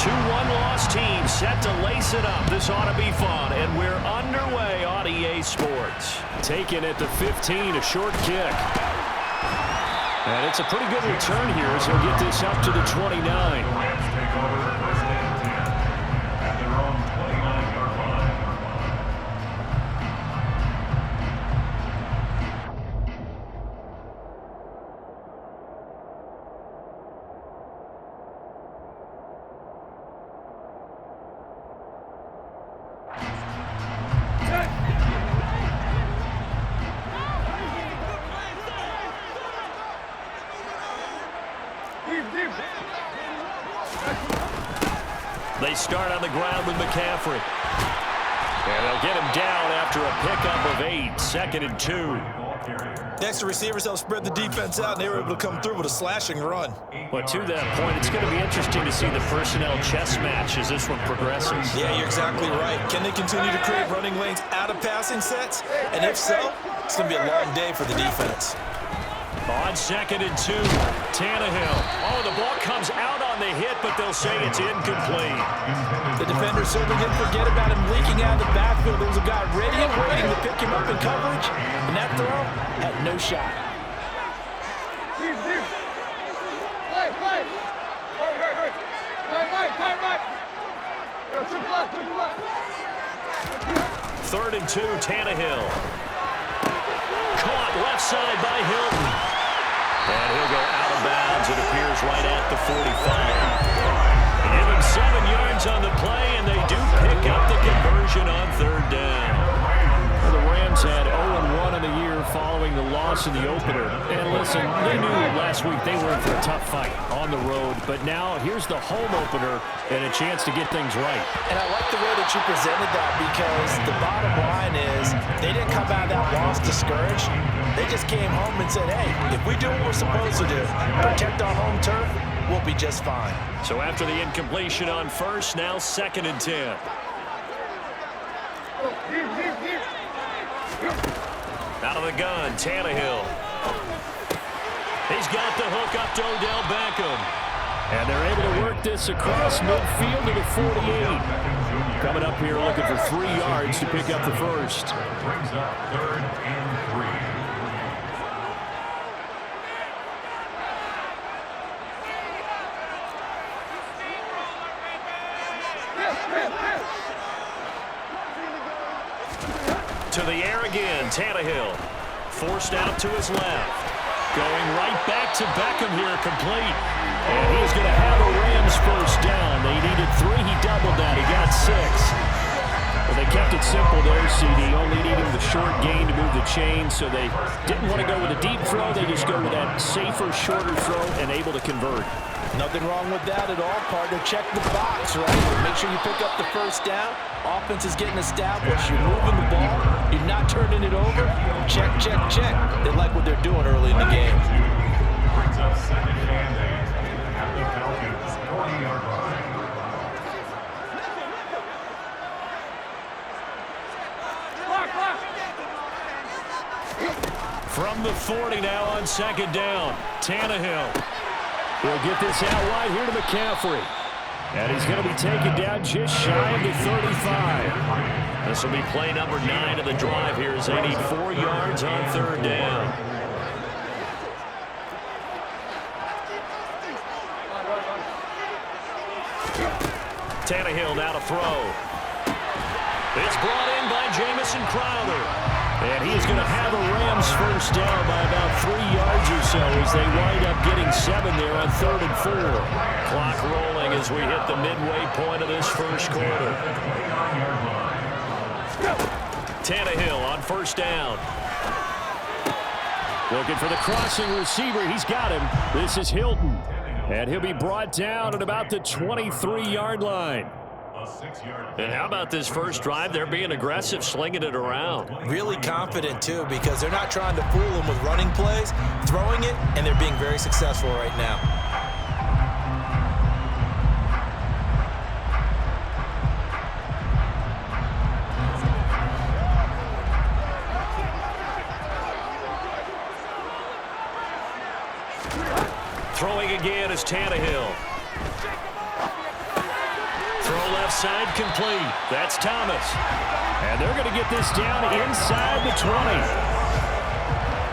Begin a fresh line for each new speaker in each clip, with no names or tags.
Two one-loss teams set to lace it up. This ought to be fun, and we're underway on EA Sports. Taken at the 15, a short kick. And it's a pretty good return here as he'll get this up to the 29. They start on the ground with McCaffrey. And they'll get him down after a pickup of 8, 2nd and 2.
The extra receivers helped spread the defense out, and they were able to come through with a slashing run.
But to that point, it's going to be interesting to see the personnel chess match as this one progresses.
Yeah, you're exactly right. Can they continue to create running lanes out of passing sets? And if so, it's going to be a long day for the defense.
On 2nd and 2, Tannehill. Oh, the ball comes out on the hit, but they'll say it's incomplete.
The defender certainly didn't forget about him leaking out of the backfield. There was a guy ready and waiting to pick him up in coverage, and that throw had no shot.
Third and 2, Tannehill. Caught left side by Hilton. And he'll go out of bounds, it appears, right at the 45. Give him 7 yards on the play, and they do pick up the conversion on 3rd down. Well, the Rams had 0-1 in the year following the loss in the opener. And listen, they knew last week they were in for a tough fight on the road. But now here's the home opener and a chance to get things right.
And I like the way that you presented that, because the bottom line is they didn't come out of that loss discouraged. They just came home and said, hey, if we do what we're supposed to do, protect our home turf, we'll be just fine.
So after the incompletion on 1st, now 2nd and 10. Out of the gun, Tannehill. He's got the hook up to Odell Beckham. And they're able to work this across midfield to the 48. Coming up here looking for 3 yards to pick up the first.
Brings up 3rd and 3.
To the air again, Tannehill. Forced out to his left. Going right back to Beckham here, complete. And he's going to have a Rams first down. They needed 3. He doubled that. He got 6. Well, they kept it simple there, CD. Only needing the short gain to move the chain, so they didn't want to go with a deep throw. They just go with that safer, shorter throw and able to convert.
Nothing wrong with that at all, partner. Check the box, right? Make sure you pick up the first down. Offense is getting established. You're moving the ball. You're not turning it over. Check, check, check. They like what they're doing early in the game.
Brings up 2nd and 8 at the Falcons 40-yard line.
From the 40 now on 2nd down, Tannehill. He'll get this out wide here to McCaffrey. And he's going to be taken down just shy of the 35. This will be play number 9 of the drive here as they need 4 yards on 3rd down. Tannehill now to throw. It's brought in by Jamison Crowder. And he's going to have a Rams first down by about 3 yards or so as they wind up getting 7 there on 3rd and 4. Clock rolling as we hit the midway point of this first quarter. Tannehill on first down. Looking for the crossing receiver. He's got him. This is Hilton. And he'll be brought down at about the 23-yard line. And how about this first drive? They're being aggressive, slinging it around.
Really confident, too, because they're not trying to fool them with running plays, throwing it, and they're being very successful right now.
Throwing again is Tannehill. Throw left side complete. That's Thomas. And they're going to get this down inside the 20.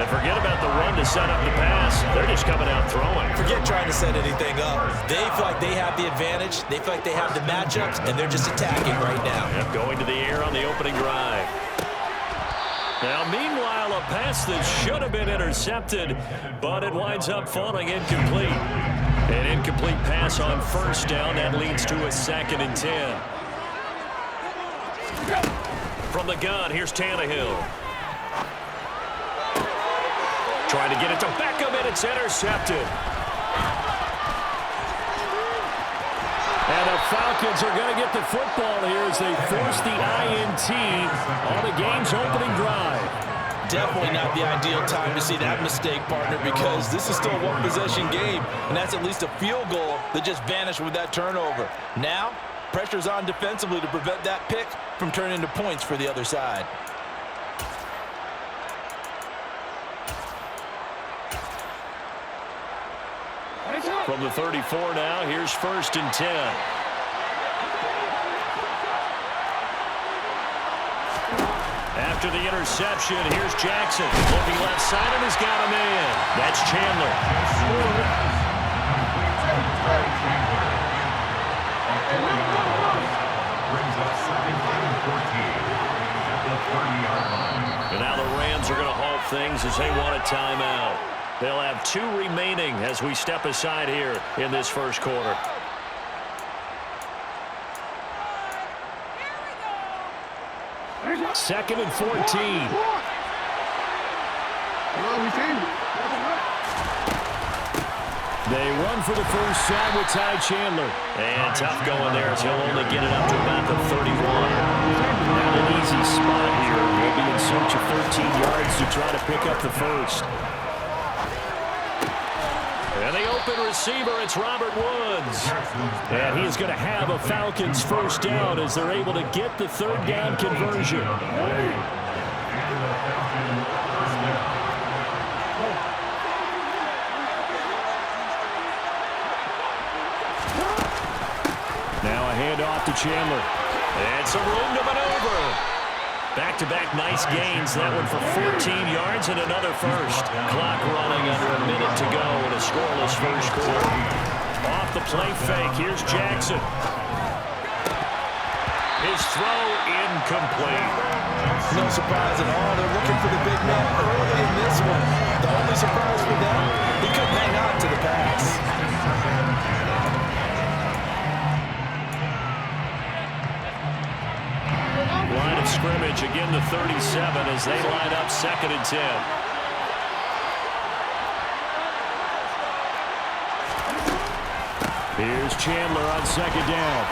And forget about the run to set up the pass. They're just coming out throwing.
Forget trying to set anything up. They feel like they have the advantage. They feel like they have the matchups, and they're just attacking right now.
Yep, going to the air on the opening drive. Now, meanwhile, a pass that should have been intercepted, but it winds up falling incomplete. An incomplete pass on first down. That leads to a 2nd and 10. From the gun, here's Tannehill. Trying to get it to Beckham, and it's intercepted. And the Falcons are going to get the football here as they force the INT on the game's opening drive.
Definitely not the ideal time to see that mistake, partner, because this is still a one-possession game, and that's at least a field goal that just vanished with that turnover. Now, pressure's on defensively to prevent that pick from turning into points for the other side.
From the 34 now, here's 1st and 10. After the interception, here's Jackson. Looking left side, and he's got him in. That's Chandler.
Brings up 2nd and 14 at the 30-yard line.
And now the Rams are going to halt things as they want a timeout. They'll have 2 remaining as we step aside here in this first quarter. Second and 14. They run for the first time with Ty Chandler. And tough going there as he'll only get it up to about the 31. Not an easy spot here. They'll be in search of 13 yards to try to pick up the first. And the open receiver, it's Robert Woods. And he is going to have a Falcons first down as they're able to get the 3rd down conversion. Now a handoff to Chandler. And some room to maneuver. Back-to-back nice gains. That one for 14 yards and another first. Clock running under a minute to go in a scoreless first quarter. Off the play fake, here's Jackson. His throw incomplete.
No surprise at all. They're looking for the big man early in this one. The only surprise for them, he couldn't hang on to the pass.
Line of scrimmage, again the 37 as they line up 2nd and 10. Here's Chandler on 2nd down.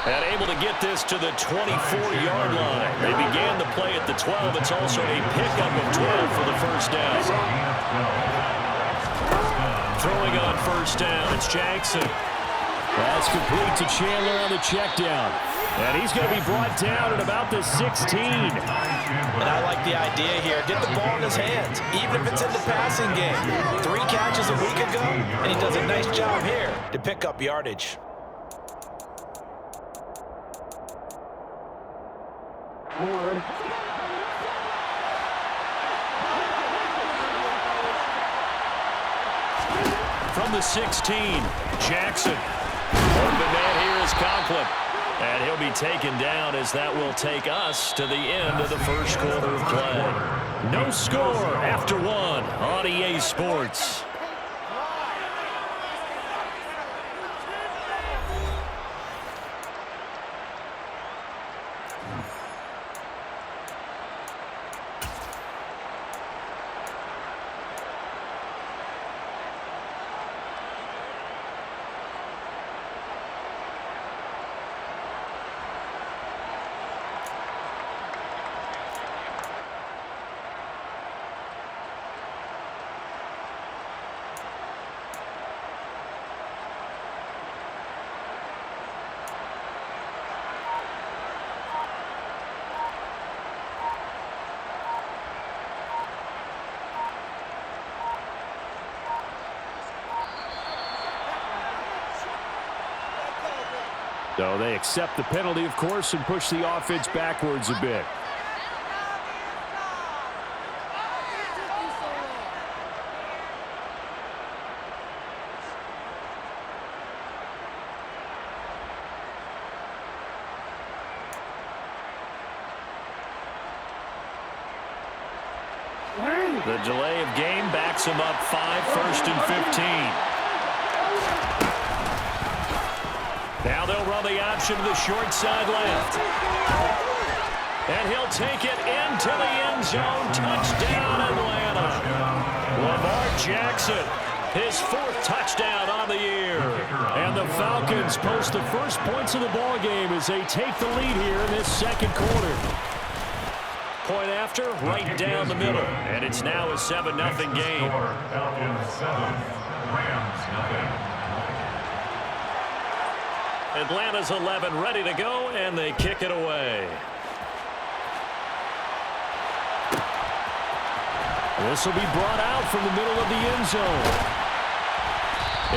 And able to get this to the 24-yard line. They began the play at the 12. It's also a pickup of 12 for the first down. Throwing on first down, it's Jackson. That's complete to Chandler on the check down. And he's going to be brought down at about the 16.
And I like the idea here. Get the ball in his hands, even if it's in the passing game. 3 catches a week ago, and he does a nice job here to pick up yardage.
From the 16, Jackson. Open man here is Conklin. And he'll be taken down as that will take us to the end of the first quarter of play. No score after 1 on EA Sports. So they accept the penalty, of course, and push the offense backwards a bit. The delay of game backs him up 5, 1st and 15. Now they'll run the option to the short side left. And he'll take it into the end zone. Touchdown, Atlanta. Lamar Jackson, his 4th touchdown on the year. And the Falcons post the first points of the ball game as they take the lead here in this second quarter. Point after, right down the middle. And it's now a 7-0 game.
Falcons 7, Rams 0.
Atlanta's 11 ready to go, and they kick it away. This will be brought out from the middle of the end zone.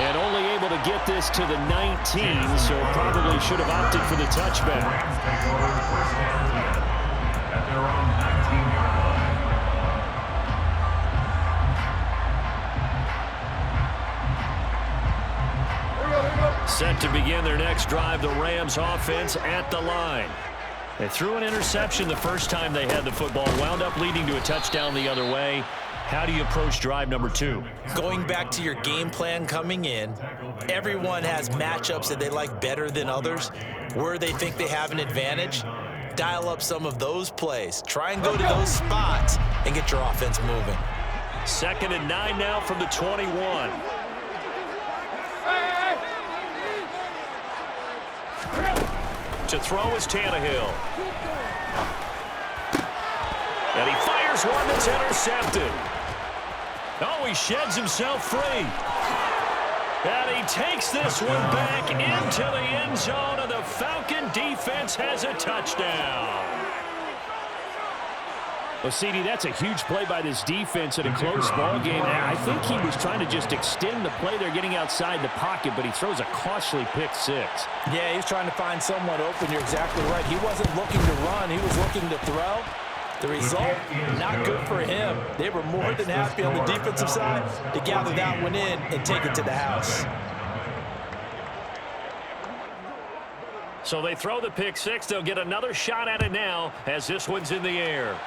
And only able to get this to the 19, so probably should have opted for the touchback.
Rams take over the first down at their own 19-yard line.
Set to begin their next drive, the Rams offense at the line. They threw an interception the first time they had the football, wound up leading to a touchdown the other way. How do you approach drive number 2?
Going back to your game plan coming in, everyone has matchups that they like better than others. Where they think they have an advantage, dial up some of those plays. Try and go to those spots and get your offense moving.
2nd and 9 now from the 21. To throw is Tannehill. And he fires one that's intercepted. Oh, he sheds himself free. And he takes this one back into the end zone, and the Falcon defense has a touchdown. Well, CD, that's a huge play by this defense in a close ball game. I think he was trying to just extend the play. They're getting outside the pocket, but he throws a costly pick 6.
Yeah, he's trying to find someone open. You're exactly right. He wasn't looking to run. He was looking to throw. The result, not good for him. They were more than happy on the defensive side to gather that one in and take it to the house.
So they throw the pick 6. They'll get another shot at it now as this one's in the air.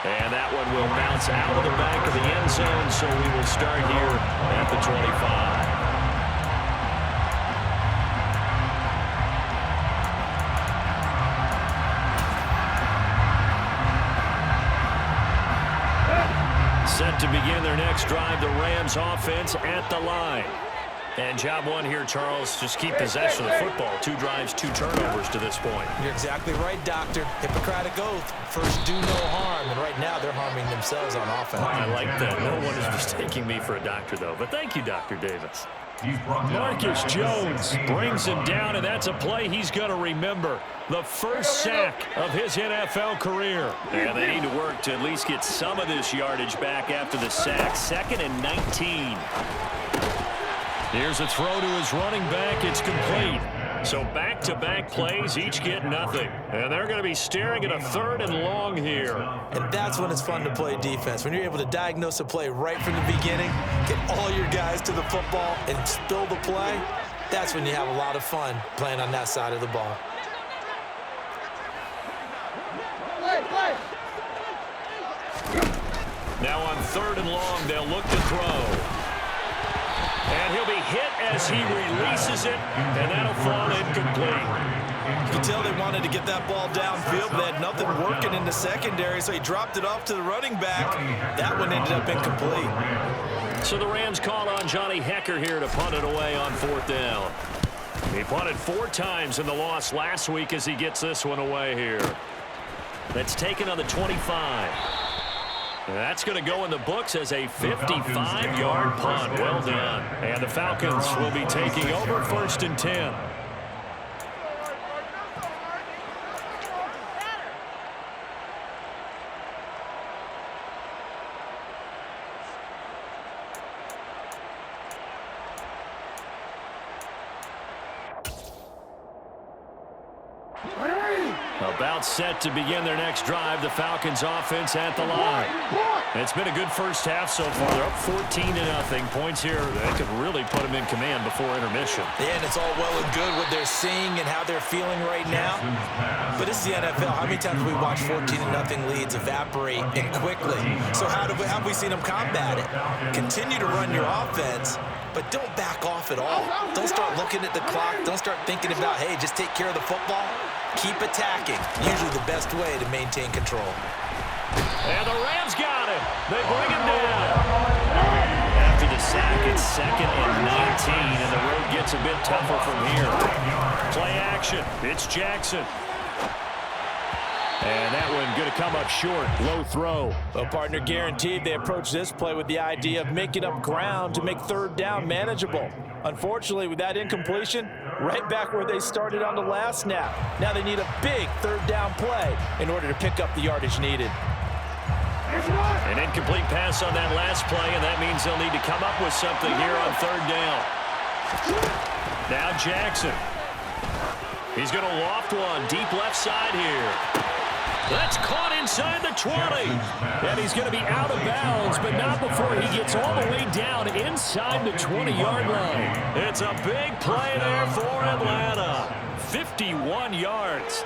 And that one will bounce out of the back of the end zone, so we will start here at the 25. Set to begin their next drive, the Rams offense at the line. And job 1 here, Charles, just keep possession of the football. 2 drives, 2 turnovers to this point.
You're exactly right, Doctor. Hippocratic oath. First, do no harm. And right now, they're harming themselves on offense.
I like that. No one is mistaking me for a doctor, though. But thank you, Dr. Davis. Marcus Jones brings him down, and that's a play he's going to remember. The first sack of his NFL career. And they need to work to at least get some of this yardage back after the sack. 2nd and 19. Here's a throw to his running back. It's complete. So back-to-back plays, each get nothing. And they're going to be staring at a 3rd and long here.
And that's when it's fun to play defense. When you're able to diagnose a play right from the beginning, get all your guys to the football, and spill the play, that's when you have a lot of fun playing on that side of the ball.
Now on 3rd and long, they'll look to throw. And he'll be hit as he releases it, and that'll fall incomplete.
You can tell they wanted to get that ball downfield, but they had nothing working in the secondary, so he dropped it off to the running back. That one ended up incomplete.
So the Rams call on Johnny Hecker here to punt it away on 4th down. He punted 4 times in the loss last week as he gets this one away here. That's taken on the 25. That's going to go in the books as a 55-yard punt. Well done. And the Falcons will be taking over 1st and 10. About set to begin their next drive. The Falcons offense at the line. It's been a good first half so far. They're up 14-0. Points here that could really put them in command before intermission.
Yeah, and it's all well and good what they're seeing and how they're feeling right now. But it's the NFL. How many times have we watched 14-0 leads evaporate and quickly? So how have we seen them combat it? Continue to run your offense, but don't back off at all. Don't start looking at the clock. Don't start thinking about, hey, just take care of the football. Keep attacking. Usually the best way to maintain control.
And the Rams got it. They bring him down. After the sack, it's 2nd and 19, and the road gets a bit tougher from here. Play action. It's Jackson. And that one going to come up short. Low throw.
Well, partner, guaranteed they approach this play with the idea of making up ground to make 3rd down manageable. Unfortunately, with that incompletion, right back where they started on the last snap. Now they need a big 3rd down play in order to pick up the yardage needed.
An incomplete pass on that last play, and that means they'll need to come up with something here on 3rd down. Now Jackson. He's going to loft one deep left side here. That's caught inside the 20. And he's going to be out of bounds, but not before he gets all the way down inside the 20-yard line. It's a big play there for Atlanta. 51 yards.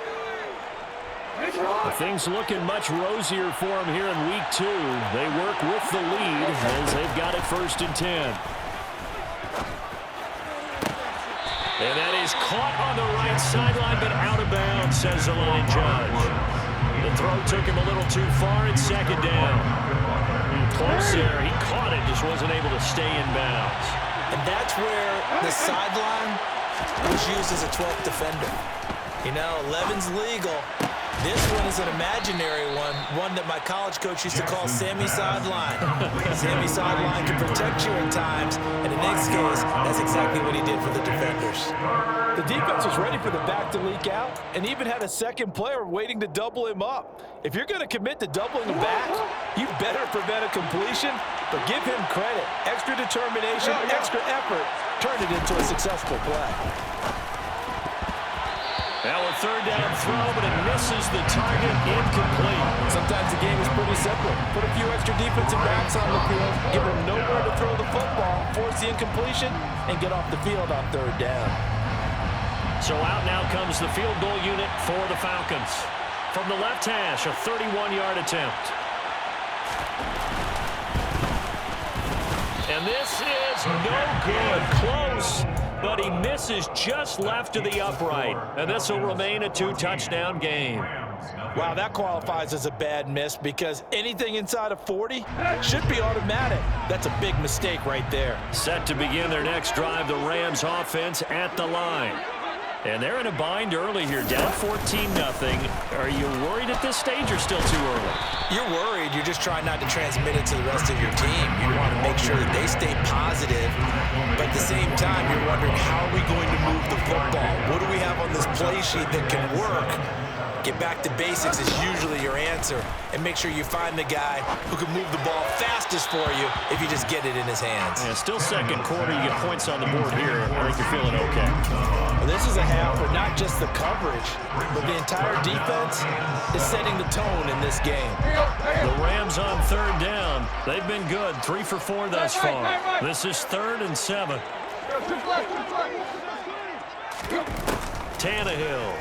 Things looking much rosier for him here in week 2. They work with the lead as they've got it 1st and 10. And that is caught on the right sideline, but out of bounds, says the line judge. The throw took him a little too far. It's 2nd down. Close there. He caught it, just wasn't able to stay in bounds.
And that's where the sideline was used as a 12th defender. You know, 11's legal. This one is an imaginary one that my college coach used to call Sammy Sideline. Sammy Sideline can protect you at times, and in this case, that's exactly what he did for the defenders. The defense was ready for the back to leak out and even had a second player waiting to double him up. If you're going to commit to doubling the back, you better prevent a completion, but give him credit. Extra determination, extra effort, turn it into a successful play.
Now a 3rd down throw, but it misses the target, incomplete.
Sometimes the game is pretty simple. Put a few extra defensive backs on the field, give them nowhere to throw the football, force the incompletion, and get off the field on 3rd down.
So out now comes the field goal unit for the Falcons. From the left hash, a 31-yard attempt. And this is no good. Close. But he misses just left of the upright. And this will remain a 2-touchdown game.
Wow, that qualifies as a bad miss because anything inside of 40 should be automatic. That's a big mistake right there.
Set to begin their next drive, the Rams offense at the line. And they're in a bind early here, down 14-0. Are you worried at this stage or still too early?
You're worried. You're just trying not to transmit it to the rest of your team. You want to make sure that they stay positive, but at the same time, you're wondering, how are we going to move the football? What do we have on this play sheet that can work? Get back to basics is usually your answer, and make sure you find the guy who can move the ball fastest for you if you just get it in his hands.
Yeah, still 2nd quarter. You get points on the board here. I think you're feeling okay.
Well, this is a half where not just the coverage, but the entire defense is setting the tone in this game.
The Rams on 3rd down. They've been good, 3 for 4 thus far. This is 3rd and 7. Tannehill.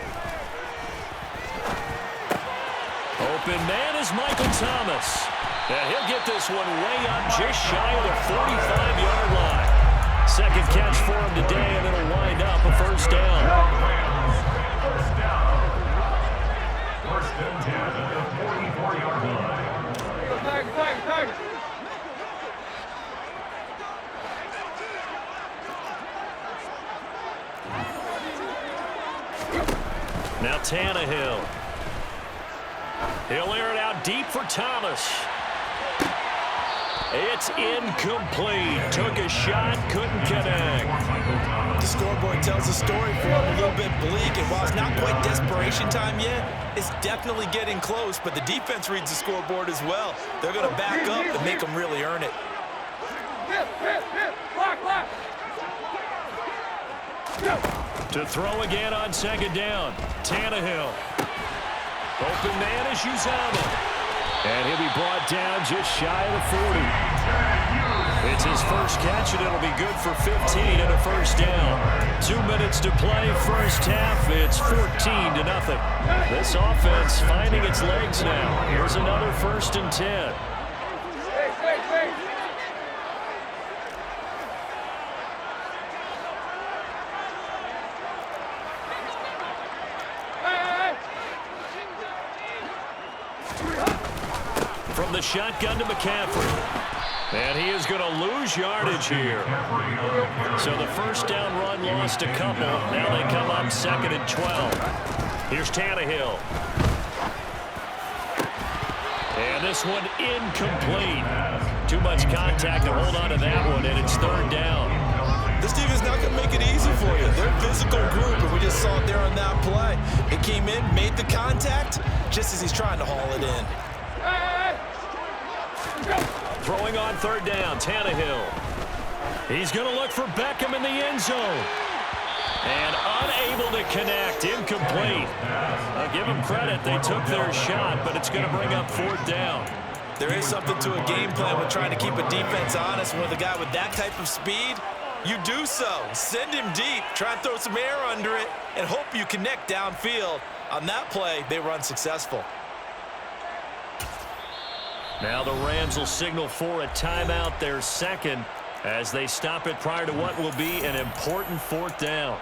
Open man is Michael Thomas. And he'll get this one way up just shy of the 45-yard line. 2nd catch for him today, and it'll wind up a 1st down.
First and 10 at the 44-yard line.
Now Tannehill. He'll air it out deep for Thomas. It's incomplete. Took a shot, couldn't connect.
The scoreboard tells a story for him, a little bit bleak, and while it's not quite desperation time yet, it's definitely getting close, but the defense reads the scoreboard as well. They're going to back up and make them really earn it.
To throw again on 2nd down. Tannehill. Open man is Uzama. And he'll be brought down just shy of the 40. It's his first catch, and it'll be good for 15 and a first down. 2 minutes to play, first half. It's 14-0. This offense finding its legs now. Here's another 1st and 10. From the shotgun to McCaffrey. And he is going to lose yardage here. So the first down run lost a couple. Now they come up 2nd and 12. Here's Tannehill. And this one incomplete. Too much contact to hold on to that one, and it's 3rd down.
This defense not going to make it easy for you. They're a physical group, and we just saw it there on that play. It came in, made the contact, just as he's trying to haul it in.
Throwing on 3rd down, Tannehill. He's going to look for Beckham in the end zone. And unable to connect, incomplete. I'll give them credit, they took their shot, but it's going to bring up 4th down.
There is something to a game plan with trying to keep a defense honest. With a guy with that type of speed, you do so. Send him deep, try and throw some air under it, and hope you connect downfield. On that play, they were unsuccessful.
Now the Rams will signal for a timeout, their 2nd, as they stop it prior to what will be an important 4th down.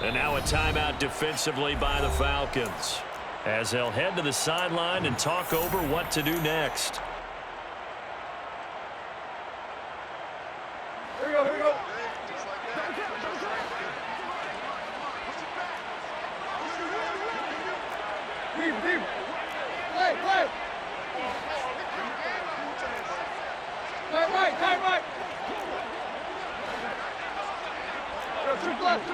And now a timeout defensively by the Falcons, as they'll head to the sideline and talk over what to do next.
Here we go, here we go. Deep. Play. Time right. Trip left.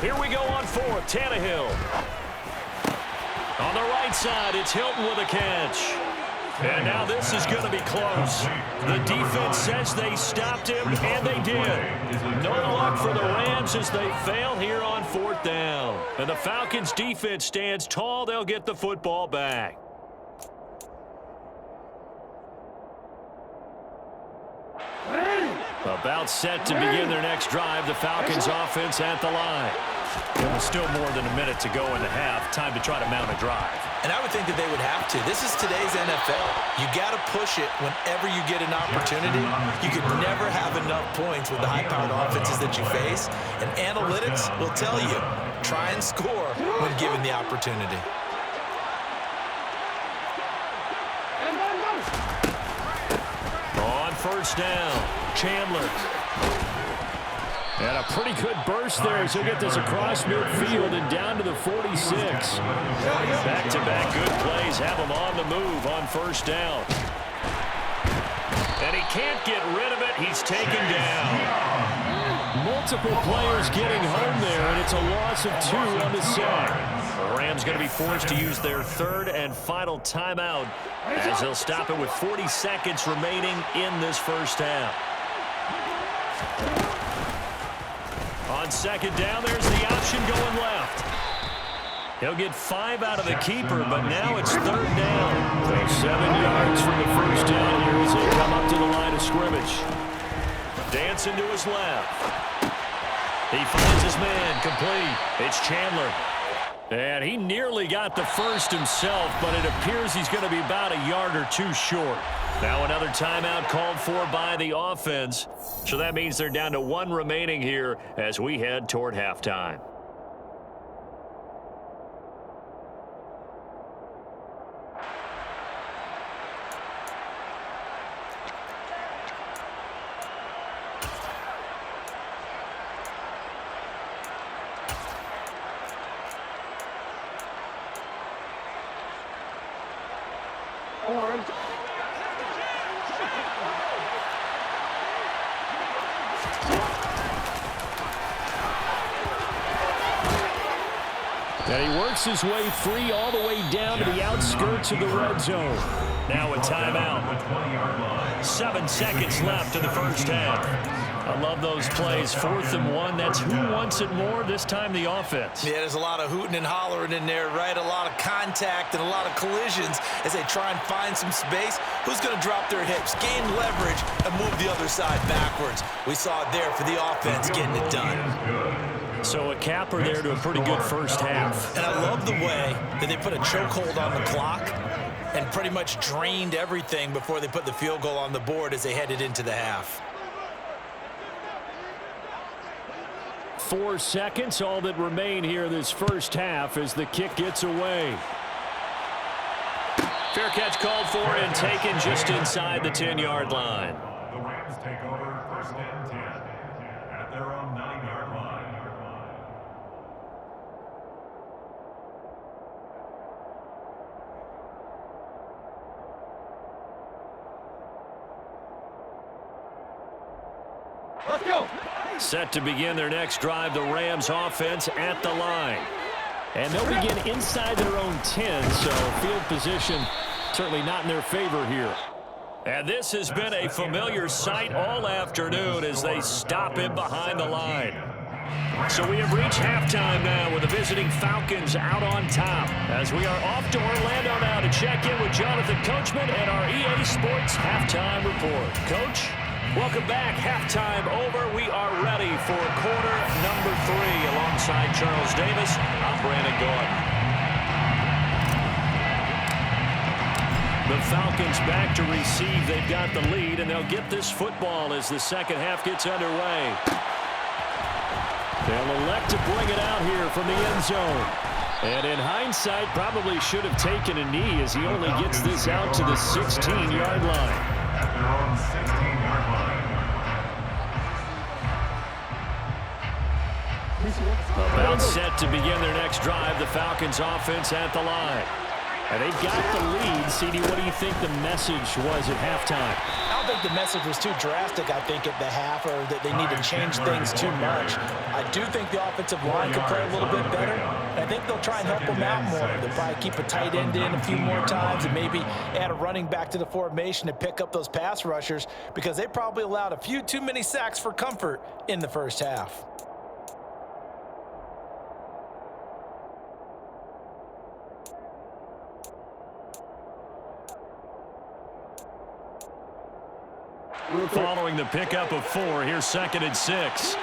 Here we go on 4th. Tannehill. On the right side, it's Hilton with a catch. And now this is going to be close. The defense says they stopped him, and they did. No luck for the Rams as they fail here on 4th down. And the Falcons' defense stands tall. They'll get the football back. About set to begin their next drive. The Falcons offense at the line. And with still more than a minute to go in the half, time to try to mount a drive.
And I would think that they would have to. This is today's NFL. You got to push it whenever you get an opportunity. You could never have enough points with the high-powered offenses that you face. And analytics will tell you, try and score when given the opportunity.
On 1st down, Chandler. And a pretty good burst there as he'll get this across midfield and down to the 46. Back-to-back good plays have him on the move on 1st down. And he can't get rid of it. He's taken down. Multiple players getting home there, and it's a loss of 2 on the set. The Rams going to be forced to use their 3rd and final timeout as they'll stop it with 40 seconds remaining in this first half. On 2nd down, there's the option going left. He'll get 5 out of the keeper, but now it's 3rd down. 7 yards from the first down here as they come up to the line of scrimmage. Dancing to his left. He finds his man complete. It's Chandler. And he nearly got the first himself, but it appears he's going to be about a yard or 2 short. Now another timeout called for by the offense. So that means they're down to 1 remaining here as we head toward halftime. And he works his way free all the way down to the outskirts of the red zone. Now a timeout. 7 seconds left in the first half. I love those plays. 4th and 1. That's who wants it more, this time the offense.
Yeah, there's a lot of hooting and hollering in there, right? A lot of contact and a lot of collisions as they try and find some space. Who's going to drop their hips, gain leverage, and move the other side backwards? We saw it there for the offense getting it done.
So a capper there to a pretty good first half.
And I love the way that they put a chokehold on the clock and pretty much drained everything before they put the field goal on the board as they headed into the half.
4 seconds, all that remain here this first half as the kick gets away. Fair catch called for and taken just inside the 10-yard line.
The Rams take over 1st and 10 at their own 9-yard line.
Let's go.
Set to begin their next drive, the Rams offense at the line. And they'll begin inside their own 10, so field position certainly not in their favor here. And this has been a familiar sight all afternoon as they stop him behind the line. So we have reached halftime now with the visiting Falcons out on top as we are off to Orlando now to check in with Jonathan Coachman and our EA Sports Halftime Report. Coach? Welcome back. Halftime over. We are ready for quarter number 3. Alongside Charles Davis, I'm Brandon Gordon. The Falcons back to receive. They've got the lead, and they'll get this football as the second half gets underway. They'll elect to bring it out here from the end zone. And in hindsight, probably should have taken a knee as he only gets this out to the 16-yard line.
At their own 16-yard line.
About set to begin their next drive, the Falcons offense at the line. And they've got the lead. CD, what do you think the message was at halftime?
I don't think the message was too drastic, I think, at the half, or that they need to change things too much. I do think the offensive line could play a little bit better. And I think they'll try and help them out more. They'll probably keep a tight end in a few more times and maybe add a running back to the formation to pick up those pass rushers because they probably allowed a few too many sacks for comfort in the first half.
Following the pickup of 4, here's 2nd and 6.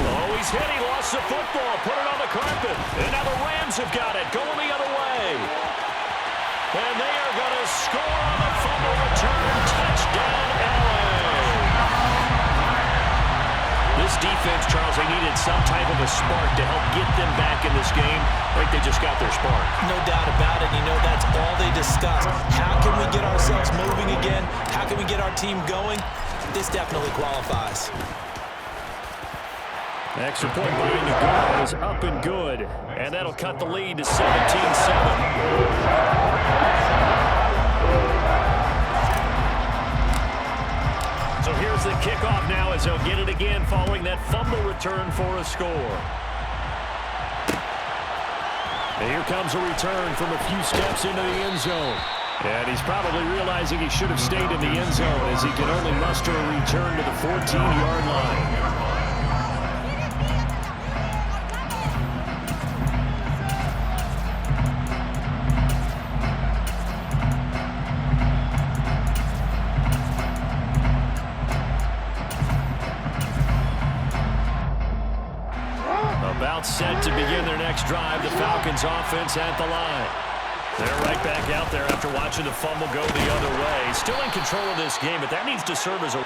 Oh, he's hit. He lost the football. Put it on the carpet. And now the Rams have got it. Going the other way. And they are going to score on the fumble return. Touchdown, LA. This defense, Charles, they needed some type of a spark to help get them back in this game. I think they just got their spark.
No doubt about it. You know, that's all they discussed. How can we get ourselves moving again? How can we get our team going? This definitely qualifies.
The extra point by Nagumo is up and good. And that'll cut the lead to 17-7. So here's the kickoff now as they'll get it again following that fumble return for a score. And here comes a return from a few steps into the end zone. And he's probably realizing he should have stayed in the end zone as he can only muster a return to the 14-yard line. About set to begin their next drive, the Falcons offense at the line. They're right back out there after watching the fumble go the other way. Still in control of this game, but that needs to serve as a...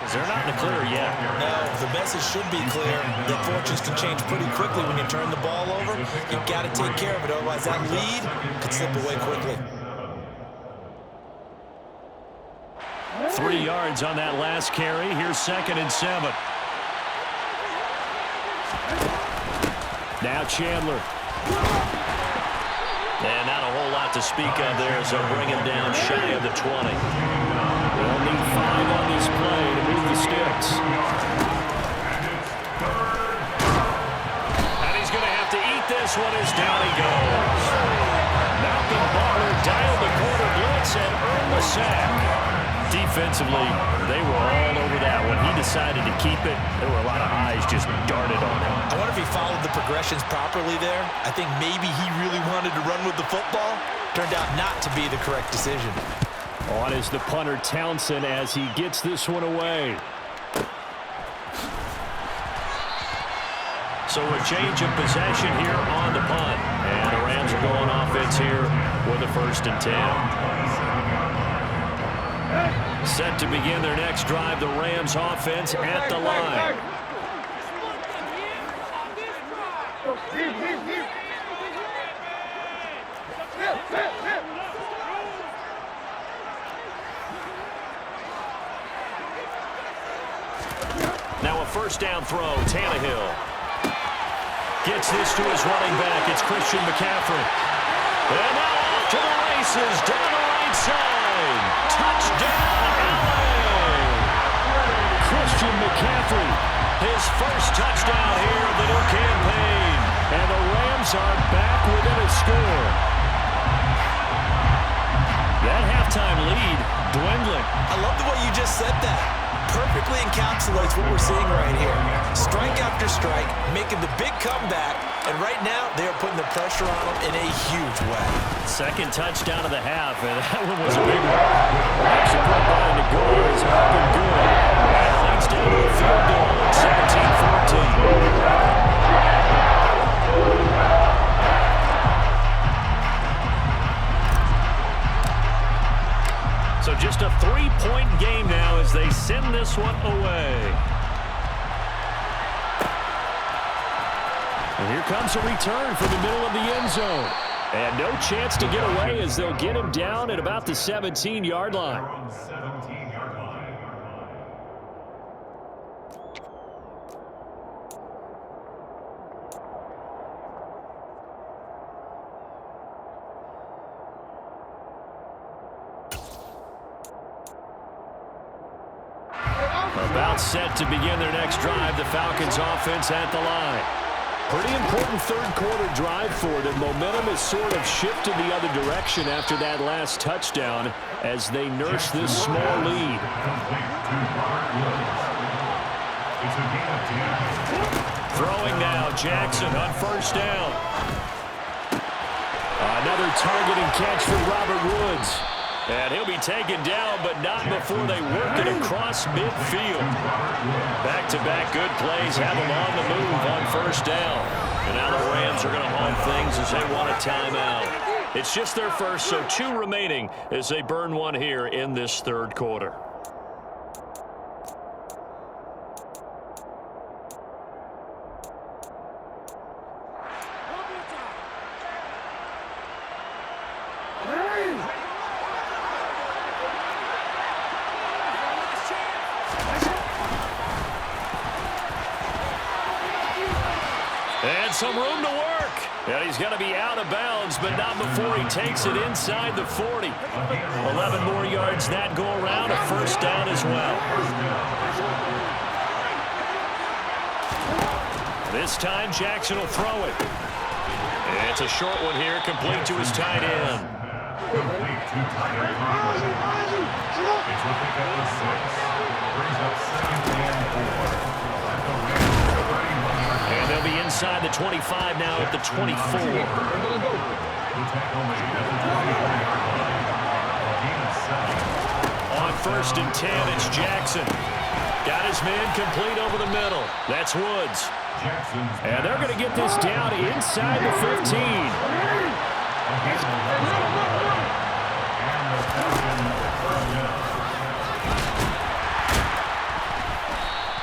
They're not in the clear yet.
No, the message should be clear that fortunes can change pretty quickly when you turn the ball over. You've got to take care of it, otherwise that lead could slip away quickly.
3 yards on that last carry. Here's 2nd and 7. Now Chandler. And not a whole lot to speak of there as they'll bring him down shy of the 20. They'll need 5 on this play to move the sticks. And he's going to have to eat this one as down he goes. Malcolm Butler dialed the quarter blitz and earned the sack. Defensively, they were all over that. When he decided to keep it, there were a lot of eyes just darted on him.
I wonder if he followed the progressions properly there. I think maybe he really wanted to run with the football. Turned out not to be the correct decision.
On is the punter Townsend as he gets this one away. So a change of possession here on the punt. And the Rams are going offense here with a 1st and 10. Set to begin their next drive, the Rams offense at the line. Now a 1st down throw, Tannehill. Gets this to his running back, it's Christian McCaffrey. And now off to the races, down the right side. Touchdown, LA! Christian McCaffrey, his 1st touchdown here of the new campaign. And the Rams are back within a score. That halftime lead dwindling.
I love the way you just said that. Perfectly encapsulates what we're seeing right here. Strike after strike, making the big comeback, and right now they are putting the pressure on them in a huge way.
2nd touchdown of the half, and that one was a big one. Actually put by the goal is looking good. And leads down to a field goal at 17-14. So just a 3-point game now as they send this one away. And here comes a return from the middle of the end zone. And no chance to get away as they'll get him down at about the 17-yard line. About set to begin their next drive, the Falcons offense at the line. Pretty important 3rd quarter drive for them. Momentum has sort of shifted the other direction after that last touchdown as they nurse this small lead. Throwing now, Jackson on 1st down. Another target and catch for Robert Woods. And he'll be taken down, but not before they work it across midfield. Back-to-back good plays have them on the move on 1st down. And now the Rams are going to hold things as they want a timeout. It's just their 1st, so 2 remaining as they burn one here in this 3rd quarter. And some room to work. And he's going to be out of bounds, but not before he takes it inside the 40. 11 more yards that go around, a 1st down as well. This time Jackson will throw it. And it's a short one here, complete to his tight end.
Complete to tight end. It's a pick up of 6. Brings up 2nd and 4.
And they'll be inside the 25 now at the 24. On 1st and 10, it's Jackson. Got his man complete over the middle. That's Woods. And they're going to get this down inside the 15.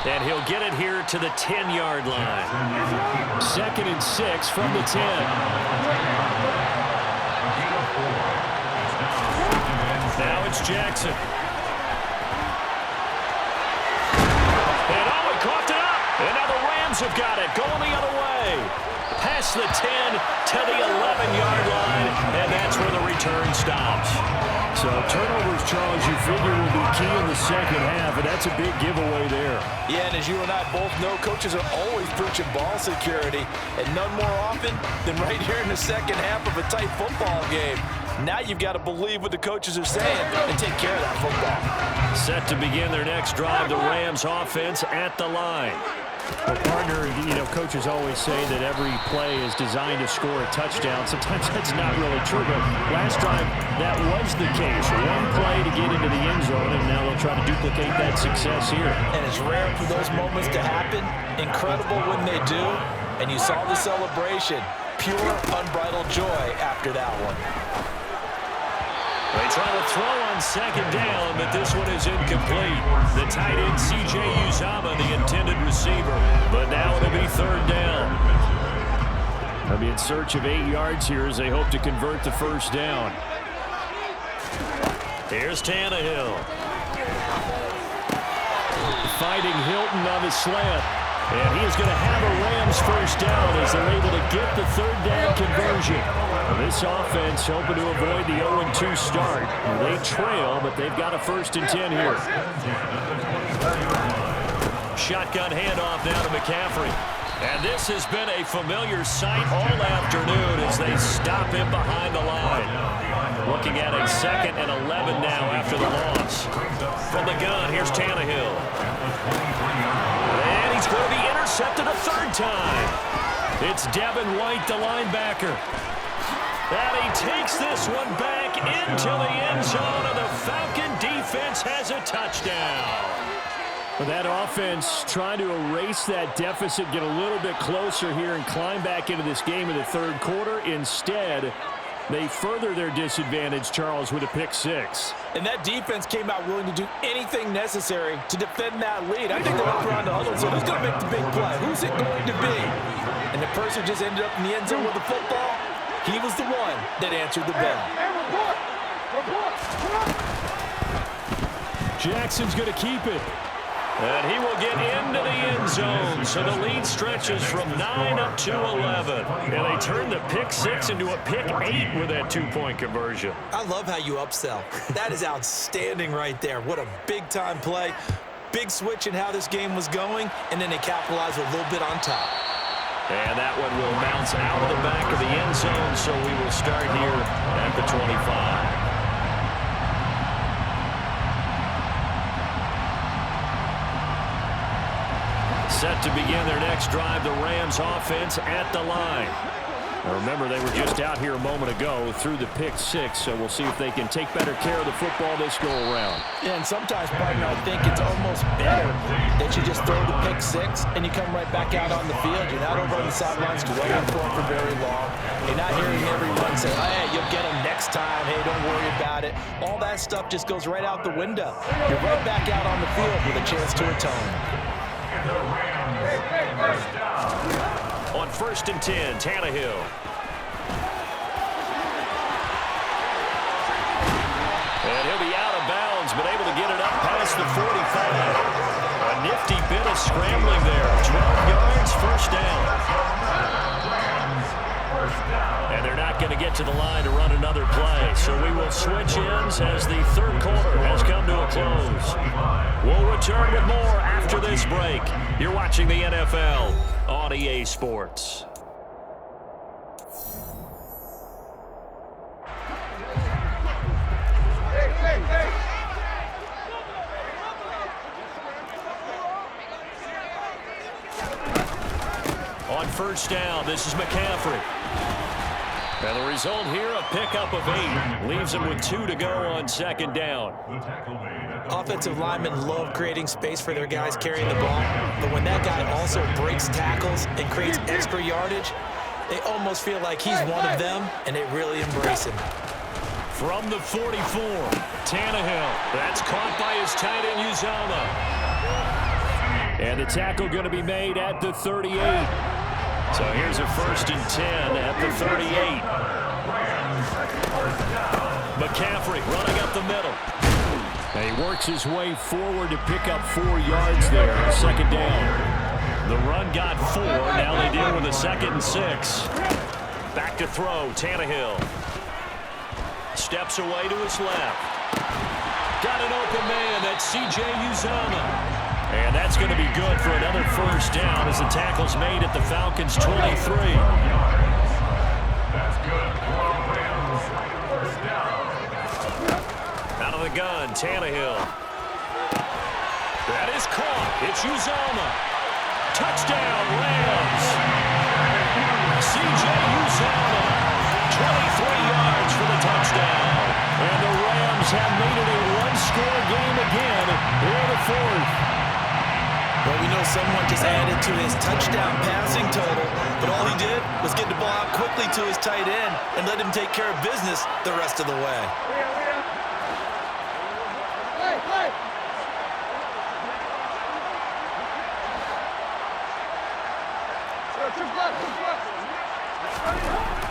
And he'll get it here to the 10-yard line. 2nd and 6 from the 10. Now it's Jackson. And he coughed it up. And now the Rams have got it, going the other way. Past the 10 to the 11-yard line, and that's where the return stops.
So turnovers, Charles, you figure will be key in the second half, and that's a big giveaway there.
Yeah, and as you and I both know, coaches are always preaching ball security, and none more often than right here in the second half of a tight football game. Now you've got to believe what the coaches are saying and take care of that football.
Set to begin their next drive, the Rams offense at the line.
Well, partner, coaches always say that every play is designed to score a touchdown. Sometimes that's not really true, but last time that was the case. One play to get into the end zone, and now they'll try to duplicate that success here.
And it's rare for those moments to happen. Incredible when they do. And you saw the celebration. Pure, unbridled joy after that one.
They try to throw on 2nd down, but this one is incomplete. The tight end, C.J. Uzomah, the intended receiver. But now it'll be 3rd down.
They'll be in search of 8 yards here as they hope to convert the 1st down.
Here's Tannehill.
Fighting Hilton on the slant. And he is going to have a Rams 1st down as they're able to get the 3rd down conversion. This offense hoping to avoid the 0-2 start. They trail, but they've got a 1st and 10 here.
Shotgun handoff now to McCaffrey. And this has been a familiar sight all afternoon as they stop him behind the line. Looking at a 2nd and 11 now after the loss. From the gun, here's Tannehill. And he's going to be intercepted a 3rd time. It's Devin White, the linebacker. And he takes this one back into the end zone, and the Falcon defense has a touchdown.
Well, that offense trying to erase that deficit, get a little bit closer here, and climb back into this game in the 3rd quarter. Instead, they further their disadvantage, Charles, with a pick 6.
And that defense came out willing to do anything necessary to defend that lead. I think they looked around the huddle and said, who's going to make the big play? Who's it going to be? And the person just ended up in the end zone with the football. He was the one that answered the bell.
Jackson's going to keep it.
And he will get into the end zone. So the lead stretches from 9 up to 11. And they turn the pick 6 into a pick 8 with that 2-point conversion.
I love how you upsell. That is outstanding right there. What a big-time play. Big switch in how this game was going, and then they capitalized a little bit on top.
And that one will bounce out of the back of the end zone, so we will start here at the 25. Set to begin their next drive, the Rams offense at the line.
Now remember, they were just out here a moment ago through the pick 6, so we'll see if they can take better care of the football this go-around.
Yeah, and sometimes, partner, I think it's almost better that you just throw the pick 6 and you come right back out on the field. You're not over on the sidelines dwelling for it for very long. You're not hearing everyone say, hey, you'll get them next time. Hey, don't worry about it. All that stuff just goes right out the window. You're right back out on the field with a chance to atone.
On 1st and 10, Tannehill. And he'll be out of bounds, but able to get it up past the 45. A nifty bit of scrambling there. 12 yards, 1st down. And they're not going to get to the line to run another play. So we will switch ends as the 3rd quarter has come to a close. We'll return with more after this break. You're watching the NFL on EA Sports. On 1st down, this is McCaffrey. And the result here, a pickup of 8. Leaves him with 2 to go on 2nd down.
Offensive linemen love creating space for their guys carrying the ball, but when that guy also breaks tackles and creates extra yardage, they almost feel like he's one of them, and they really embrace him.
From the 44, Tannehill. That's caught by his tight end, Uzomah.
And the tackle going to be made at the 38. So here's a 1st and 10 at the 38. McCaffrey running up the middle. And he works his way forward to pick up 4 yards there. 2nd down. The run got 4. Now they deal with a 2nd and 6. Back to throw. Tannehill. Steps away to his left. Got an open man. That's C.J. Uzomah. And that's going to be good for another 1st down as the tackle's made at the Falcons' 23.
That's good. First down.
Out of the gun, Tannehill. That is caught. It's Uzomah. Touchdown, Rams. C.J. Uzomah, 23 yards for the touchdown.
And the Rams have made it a one-score game again in the 4th.
Well, we know someone just added to his touchdown passing total, but all he did was get the ball out quickly to his tight end and let him take care of business the rest of the way.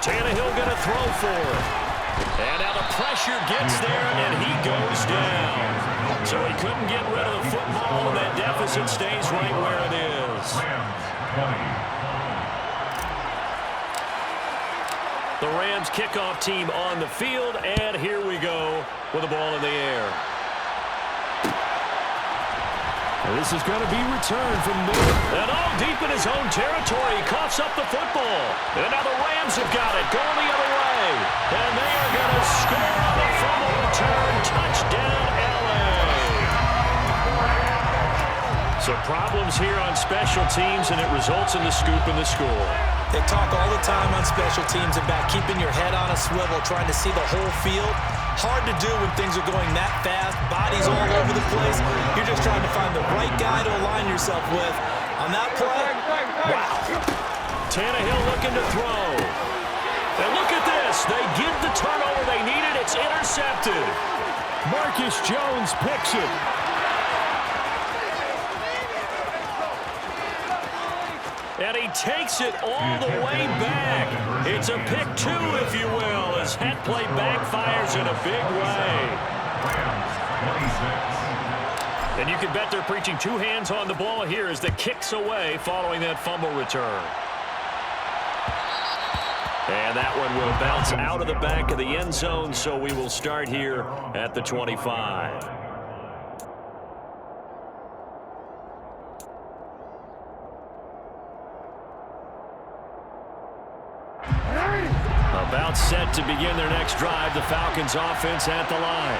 Tannehill going to throw for it. And now the pressure gets there, and he goes down. So he couldn't get rid of the football, and that deficit stays right where it is. The Rams kickoff team on the field, and here we go with the ball in the air.
This is going to be returned from Miller.
And all deep in his own territory, he coughs up the football. And now the Rams have got it, going the other way. And they are going to score on the fumble return. Touchdown, LA. So problems here on special teams, and it results in the scoop and the score.
They talk all the time on special teams about keeping your head on a swivel, trying to see the whole field. Hard to do when things are going that fast, bodies all over the place. You're just trying to find the right guy to align yourself with. On that play, wow.
Tannehill looking to throw. And look at this. They get the turnover they needed. It's intercepted.
Marcus Jones picks it.
And he takes it all the way back. It's a pick 2, if you will, as that play backfires in a big way. And you can bet they're preaching 2 hands on the ball here as the kick's away following that fumble return. And that one will bounce out of the back of the end zone, so we will start here at the 25. About set to begin their next drive, the Falcons offense at the line.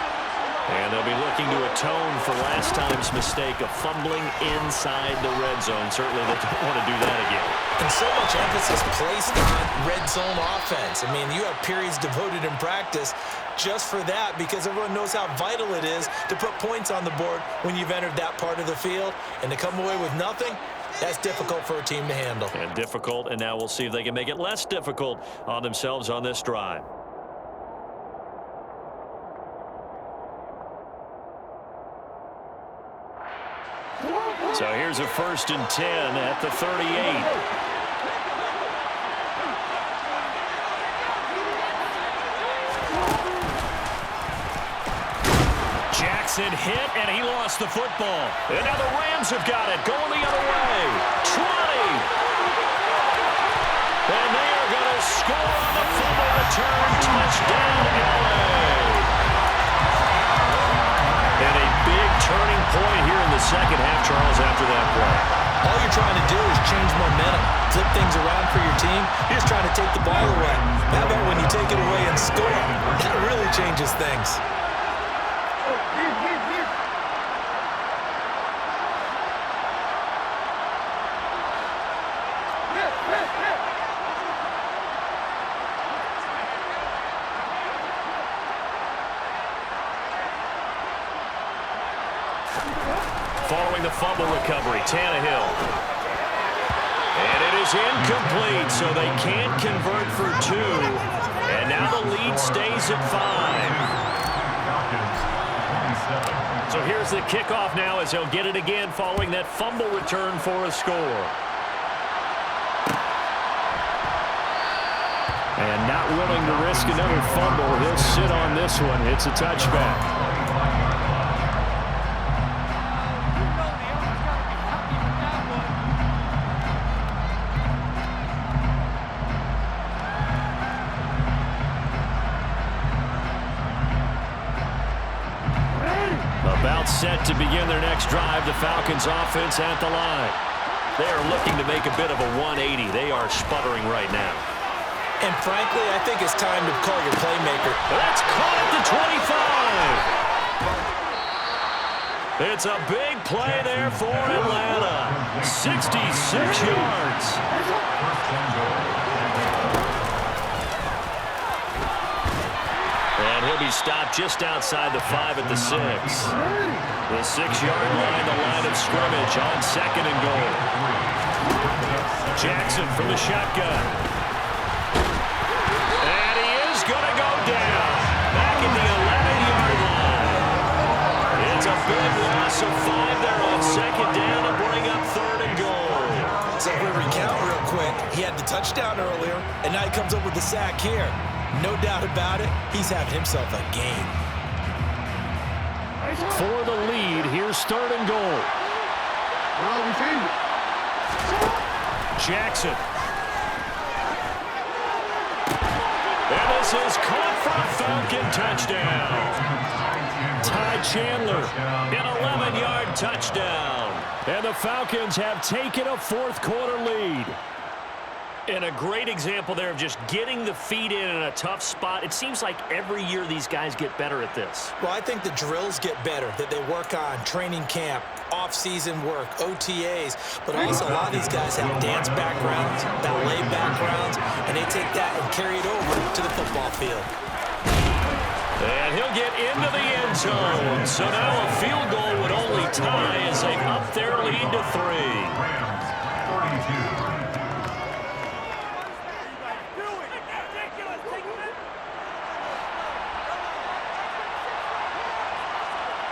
And they'll be looking to atone for last time's mistake of fumbling inside the red zone. Certainly they don't want to do that again.
And so much emphasis placed on red zone offense. I mean, you have periods devoted in practice just for that because everyone knows how vital it is to put points on the board when you've entered that part of the field. And to come away with nothing, that's difficult for a team to handle.
And difficult, and now we'll see if they can make it less difficult on themselves on this drive. So here's a 1st and 10 at the 38. Jackson hit, and he lost the football. And now the Rams have got it, going the other way. 20. And they are going to score on the fumble return. Touchdown, LA. And a big turning point here in the second half, Charles, after that play.
All you're trying to do is change momentum, flip things around for your team. You're just trying to take the ball away. How about when you take it away and score? That really changes things.
Following the fumble recovery, Tannehill. And it is incomplete, so they can't convert for 2. And now the lead stays at 5.
So here's the kickoff now as he'll get it again following that fumble return for a score. And not willing to risk another fumble, he'll sit on this one. It's a touchback. About set to begin their next drive, the Falcons offense at the line. They are looking to make a bit of a 180. They are sputtering right now.
And frankly, I think it's time to call your playmaker.
That's caught at the 25. It's a big play there for Atlanta. 66 yards. And he'll be stopped just outside the 5 at the 6. The 6-yard line, the line of scrimmage on 2nd and goal. Jackson from the shotgun. And he is going to go down. Back at the 11-yard line. It's a big loss of 5 there on 2nd down to bring up 3rd and goal.
So if we recount real quick, he had the touchdown earlier, and now he comes up with the sack here. No doubt about it, he's having himself a game.
For the lead, here's 3rd and goal. Jackson. And this is caught for a Falcon touchdown. Ty Chandler, an 11-yard touchdown. And the Falcons have taken a 4th quarter lead. And a great example there of just getting the feet in a tough spot. It seems like every year these guys get better at this.
Well, I think the drills get better, that they work on training camp, off-season work, OTAs. But also a lot of these guys have dance backgrounds, ballet backgrounds, and they take that and carry it over to the football field.
And he'll get into the end zone. So now a field goal would only tie as they up their lead to 3.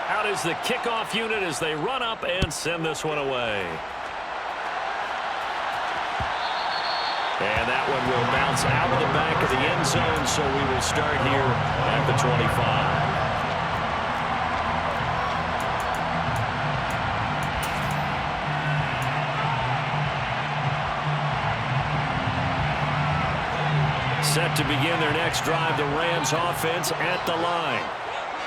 Out is the kickoff unit as they run up and send this one away. And that one will bounce out of the back of the end zone, so we will start here at the 25. Set to begin their next drive, the Rams offense at the line.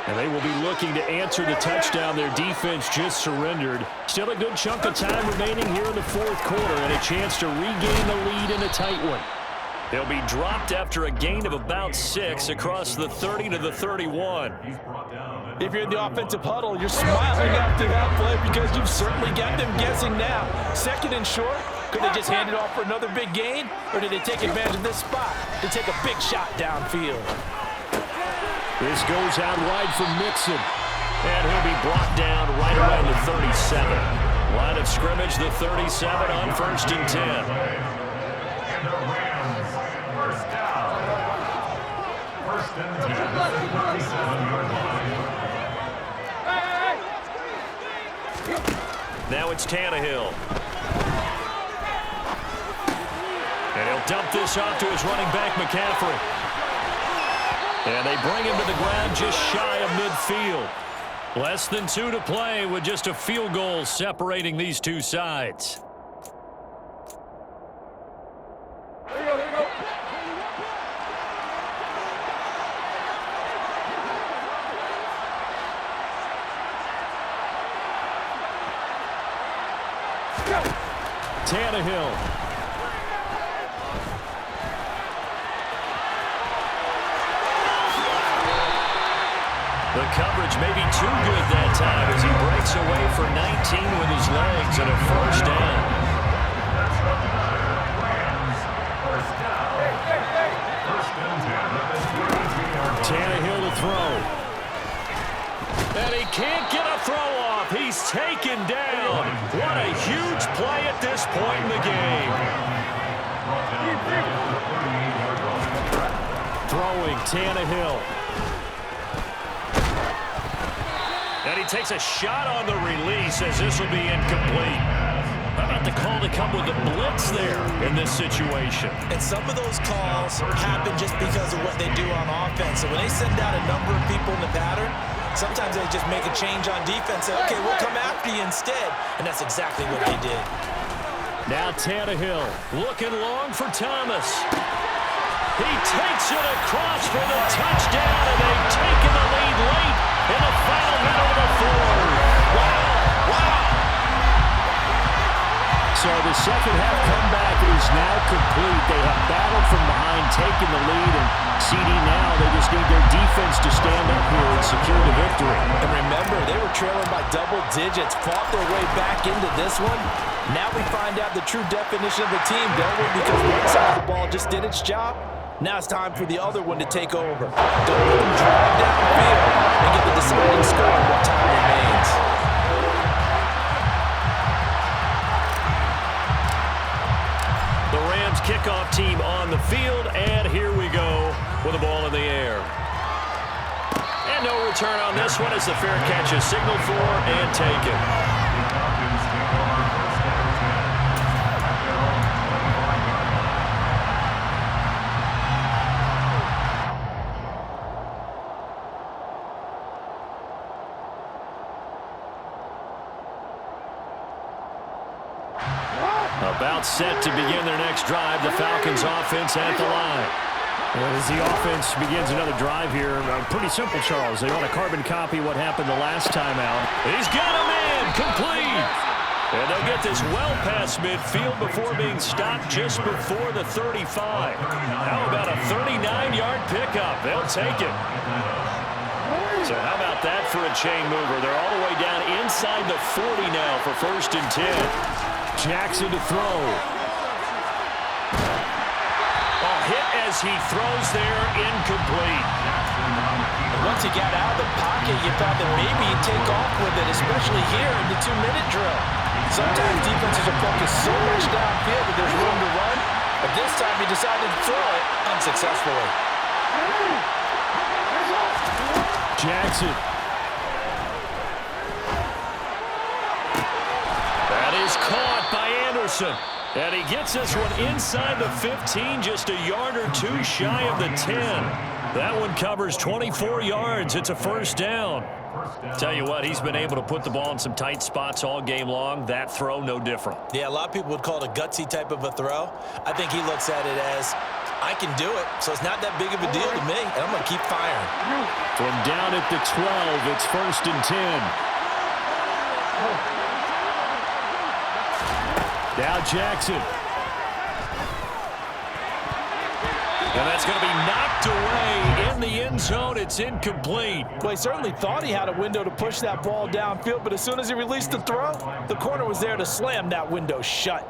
And they will be looking to answer the touchdown their defense just surrendered. Still a good chunk of time remaining here in the 4th quarter and a chance to regain the lead in a tight one. They'll be dropped after a gain of about 6 across the 30 to the 31.
If you're in the offensive huddle, you're smiling after that play because you've certainly got them guessing now. 2nd and short, could they just hand it off for another big gain? Or did they take advantage of this spot to take a big shot downfield?
This goes out wide for Mixon. And he'll be brought down right around the 37. Line of scrimmage, the 37 on 1st and 10.
And the Rams, 1st down. 1st and 10, 37-yard line.
Now it's Tannehill. And he'll dump this off to his running back, McCaffrey. And they bring him to the ground just shy of midfield. Less than 2 to play with just a field goal separating these two sides.
Here you go.
Tannehill. The coverage may be too good that time as he breaks away for 19 with his legs and a 1st down. Tannehill to throw. And he can't get a throw off. He's taken down. What a huge play at this point in the game. Throwing Tannehill. And he takes a shot on the release as this will be incomplete. How about the call to come with the blitz there in this situation?
And some of those calls happen just because of what they do on offense. So when they send out a number of people in the pattern, sometimes they just make a change on defense. Say, okay, we'll come after you instead. And that's exactly what they did.
Now Tannehill looking long for Thomas. He takes it across for the touchdown, and they've taken the lead late in the final minute of the fourth. Wow. So the second half comeback is now complete. They have battled from behind, taken the lead, and CD now, they just need their defense to stand up here and secure the victory.
And remember, they were trailing by double digits, fought their way back into this one. Now we find out the true definition of the team, don't we? Because one side of the ball just did its job. Now it's time for the other one to take over. Don't let them drive down the field and get the deciding score while time remains.
The Rams kickoff team on the field, and here we go with the ball in the air. And no return on this one as the fair catch is signaled for and taken. About set to begin their next drive, the Falcons offense at the line. As the offense begins another drive here, pretty simple, Charles. They want to carbon copy what happened the last time out. He's got him in, complete. And they'll get this well past midfield before being stopped just before the 35. How about a 39-yard pickup? They'll take it. So how about that for a chain mover? They're all the way down inside the 40 now for 1st and 10. Jackson to throw. Hit as he throws there, incomplete.
Once he got out of the pocket, you thought that maybe he'd take off with it, especially here in the 2-minute drill. Sometimes defenses are focused so much downfield that there's room to run, but this time he decided to throw it unsuccessfully.
Jackson. That is caught by Anderson. And he gets this one inside the 15, just a yard or two shy of the 10. That one covers 24 yards. It's a 1st down. Tell you what, he's been able to put the ball in some tight spots all game long. That throw, no different.
Yeah, a lot of people would call it a gutsy type of a throw. I think he looks at it as, I can do it, so it's not that big of a deal to me, and I'm going to keep firing.
From down at the 12, it's 1st and 10. Now Jackson. And that's going to be knocked away in the end zone. It's incomplete.
Well, he certainly thought he had a window to push that ball downfield, but as soon as he released the throw, the corner was there to slam that window shut.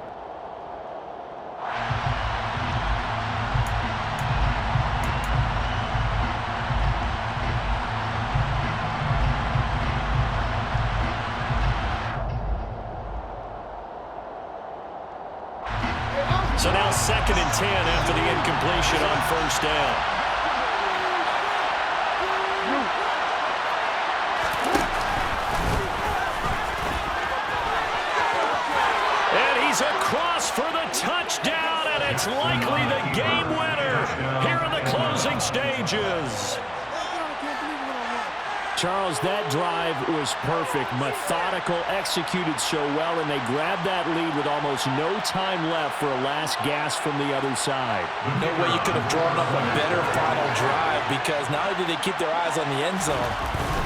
So now 2nd and 10 after the incompletion on 1st down. And he's across for the touchdown, and it's likely the game winner here in the closing stages. Charles, that drive was perfect, methodical, executed so well, and they grabbed that lead with almost no time left for a last gasp from the other side.
No way you could have drawn up a better final drive, because not only did they keep their eyes on the end zone,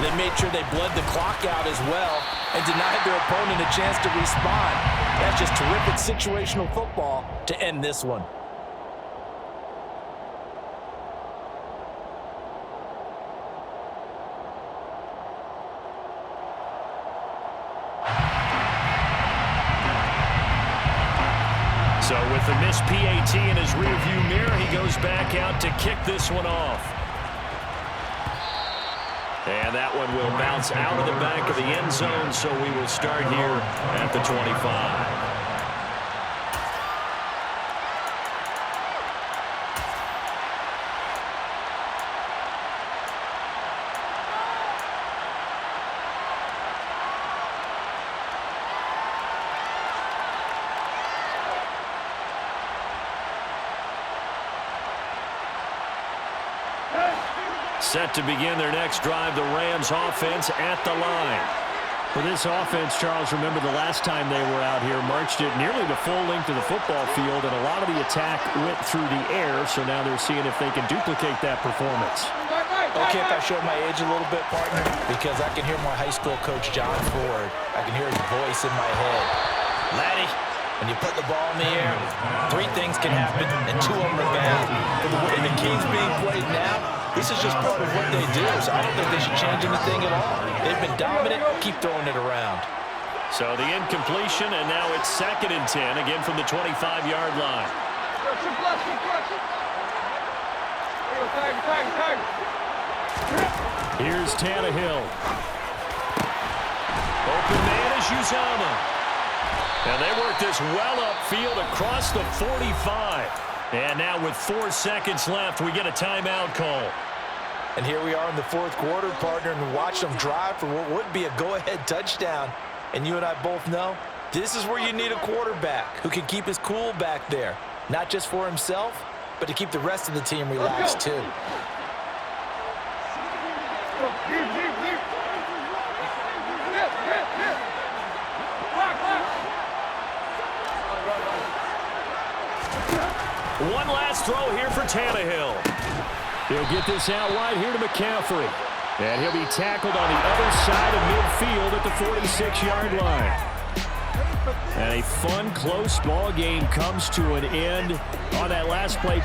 they made sure they bled the clock out as well and denied their opponent a chance to respond. That's just terrific situational football to end this one.
So with the missed PAT in his rearview mirror, he goes back out to kick this one off. And that one will bounce out of the back of the end zone, so we will start here at the 25.
Set to begin their next drive, the Rams offense at the line.
For this offense, Charles, remember the last time they were out here, marched it nearly the full length of the football field, and a lot of the attack went through the air, so now they're seeing if they can duplicate that performance.
Okay, if I show my age a little bit, partner, because I can hear my high school coach, John Ford. I can hear his voice in my head. Laddie, when you put the ball in the air, 3 things can happen, and 2 of them are bad. But the way the game's being played now, this is just part of what they do, so I don't think they should change anything at all. They've been dominant. Keep throwing it around.
So the incompletion, and now it's 2nd and 10, again from the 25-yard line.
Here's Tannehill.
Open man is Uzomah. And they work this well upfield across the 45. And now with 4 seconds left, we get a timeout call.
And here we are in the 4th quarter, partner, and watch them drive for what would be a go-ahead touchdown. And you and I both know this is where you need a quarterback who can keep his cool back there, not just for himself, but to keep the rest of the team relaxed too.
One last throw here for Tannehill.
He'll get this out wide here to McCaffrey. And he'll be tackled on the other side of midfield at the 46-yard line. And a fun, close ball game comes to an end on that last play.